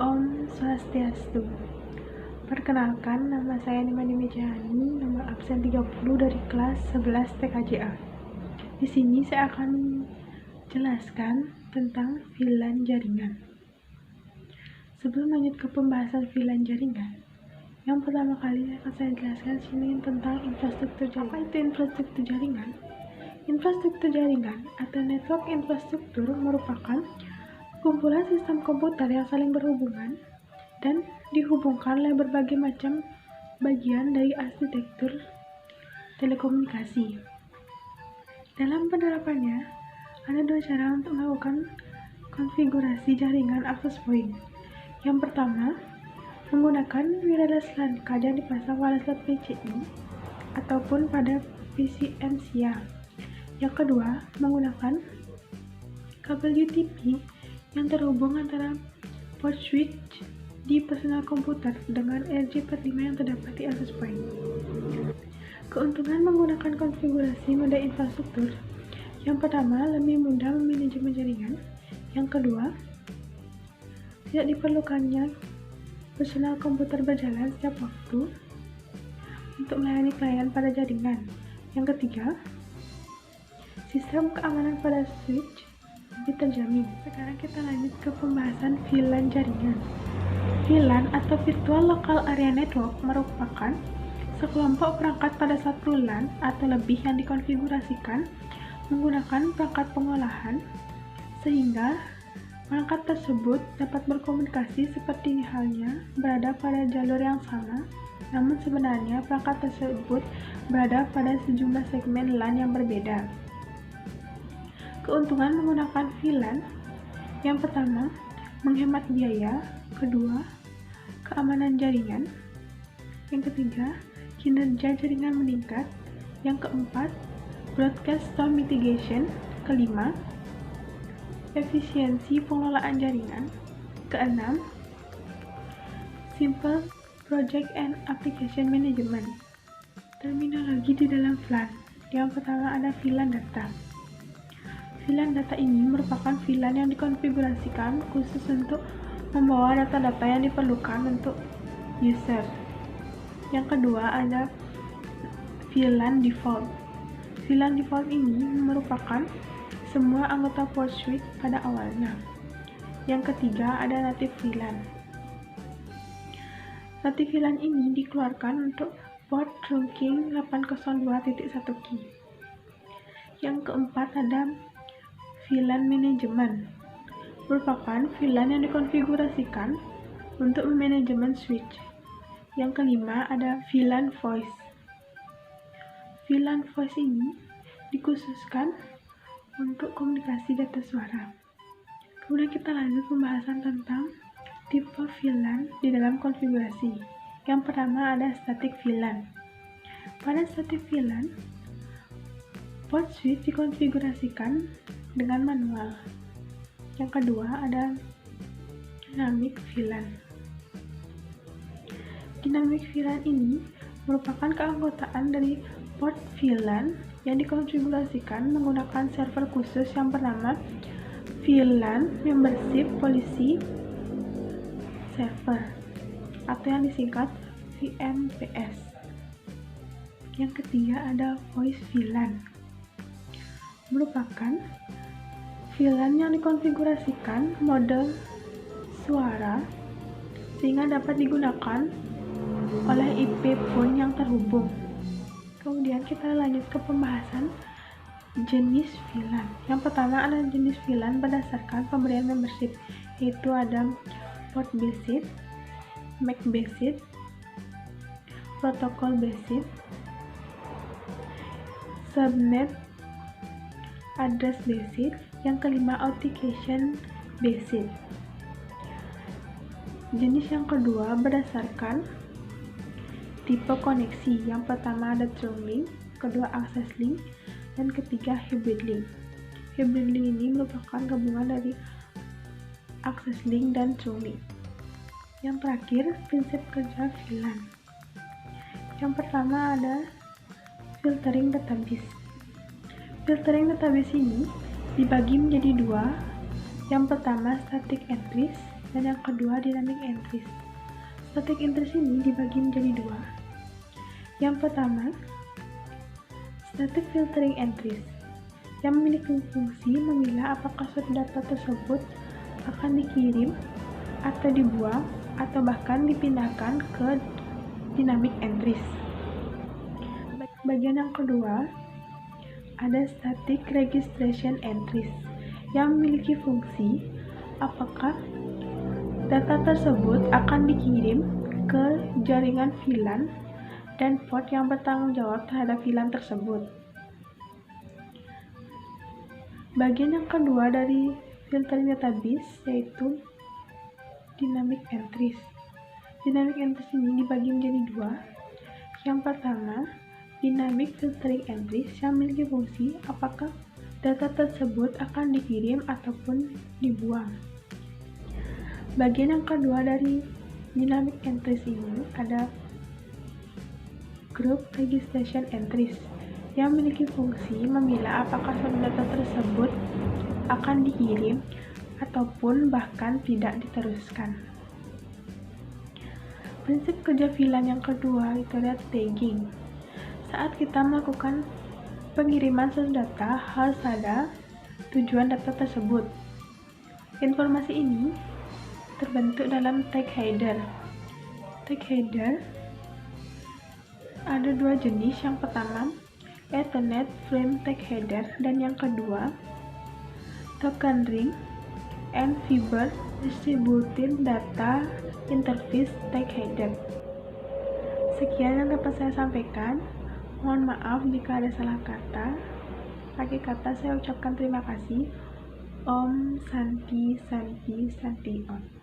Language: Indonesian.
Om Swastiastu. Perkenalkan, nama saya Nimani Mejani, nomor absen 30 dari kelas 11 TKJA. Di sini saya akan menjelaskan tentang VLAN jaringan. Sebelum lanjut ke pembahasan VLAN jaringan, yang pertama kali akan saya jelaskan sini tentang infrastruktur jaringan. Apa itu infrastruktur jaringan? Infrastruktur jaringan atau network infrastruktur merupakan kumpulan sistem komputer yang saling berhubungan dan dihubungkan oleh berbagai macam bagian dari arsitektur telekomunikasi. Dalam penerapannya, ada dua cara untuk melakukan konfigurasi jaringan access point. Yang pertama, menggunakan wireless LAN card yang dipasang pada slot PCI ataupun pada PCM SIA. Yang kedua, menggunakan kabel UTP yang terhubung antara port switch di personal komputer dengan RJ45 yang terdapat di access point. Keuntungan menggunakan konfigurasi mode infrastruktur: yang pertama, lebih mudah memanajemen jaringan. Yang kedua, tidak diperlukannya personal komputer berjalan setiap waktu untuk melayani klien pada jaringan. Yang ketiga, sistem keamanan pada switch lebih terjamin. Sekarang kita lanjut ke pembahasan VLAN jaringan. VLAN atau Virtual Local Area Network merupakan sekelompok perangkat pada satu LAN atau lebih yang dikonfigurasikan menggunakan perangkat pengolahan sehingga perangkat tersebut dapat berkomunikasi seperti halnya berada pada jalur yang sama, namun sebenarnya perangkat tersebut berada pada sejumlah segmen LAN yang berbeda. Keuntungan menggunakan VLAN: yang pertama, menghemat biaya. Kedua, keamanan jaringan. Yang ketiga, kinerja jaringan meningkat. Yang keempat, broadcast storm mitigation. Kelima, efisiensi pengelolaan jaringan. Keenam, simple project and application management. Terminologi di dalam VLAN. Yang pertama ada VLAN data. VLAN data ini merupakan VLAN yang dikonfigurasikan khusus untuk membawa data-data yang diperlukan untuk user. Yang kedua ada VLAN default. VLAN default ini merupakan semua anggota port switch pada awalnya. Yang ketiga ada native VLAN. Native VLAN ini dikeluarkan untuk port trunking 802.1 key. Yang keempat ada VLAN Management, merupakan VLAN yang dikonfigurasikan untuk memanajemen switch. Yang kelima ada VLAN Voice. VLAN Voice ini dikhususkan untuk komunikasi data suara. Kemudian kita lanjut pembahasan tentang tipe VLAN di dalam konfigurasi. Yang pertama ada static VLAN. Pada static VLAN, port switch dikonfigurasikan dengan manual. Yang kedua ada dynamic VLAN. Dynamic VLAN ini merupakan keanggotaan dari port VLAN yang dikonfigurasikan menggunakan server khusus yang bernama VLAN Membership Policy Server atau yang disingkat VMPS. Yang ketiga ada voice VLAN, merupakan VLAN yang dikonfigurasikan mode suara sehingga dapat digunakan oleh IP phone yang terhubung. Kemudian kita lanjut ke pembahasan jenis VLAN. Yang pertama ada jenis VLAN berdasarkan pemberian membership, yaitu ada port based, MAC based, protocol based, subnet address based. Yang kelima authentication based. Jenis yang kedua berdasarkan tipe koneksi. Yang pertama ada trunk link, kedua access link, dan ketiga hybrid link. Hybrid link ini merupakan gabungan dari access link dan trunk link. Yang terakhir, prinsip kerja VLAN. Yang pertama ada filtering database. Filtering database ini dibagi menjadi dua. Yang pertama static entries, dan yang kedua dynamic entries. Static entries ini dibagi menjadi dua. Yang pertama, static filtering entries, yang memiliki fungsi memilah apakah suatu data tersebut akan dikirim atau dibuang atau bahkan dipindahkan ke dynamic entries. Bagian yang kedua, ada static registration entries, yang memiliki fungsi apakah data tersebut akan dikirim ke jaringan VLAN dan port yang bertanggung jawab terhadap VLAN tersebut. Bagian yang kedua dari filtering database yaitu dynamic entries. Dynamic entries ini dibagi menjadi dua. Yang pertama, dynamic filtering entries yang memiliki fungsi apakah data tersebut akan dikirim ataupun dibuang. Bagian yang kedua dari dynamic entries ini ada group registration entries, yang memiliki fungsi memilah apakah suatu data tersebut akan dikirim ataupun bahkan tidak diteruskan. Prinsip kerja VLAN yang kedua itu adalah tagging. Saat kita melakukan pengiriman suatu data, harus ada tujuan data tersebut. Informasi ini terbentuk dalam tag header. Tag header ada dua jenis, yang pertama Ethernet frame tag header dan yang kedua token ring and fiber distributed data interface tag header. Sekian yang dapat saya sampaikan. Mohon maaf jika ada salah kata. Akhir kata saya ucapkan terima kasih. Om Santi Santi Santi Om.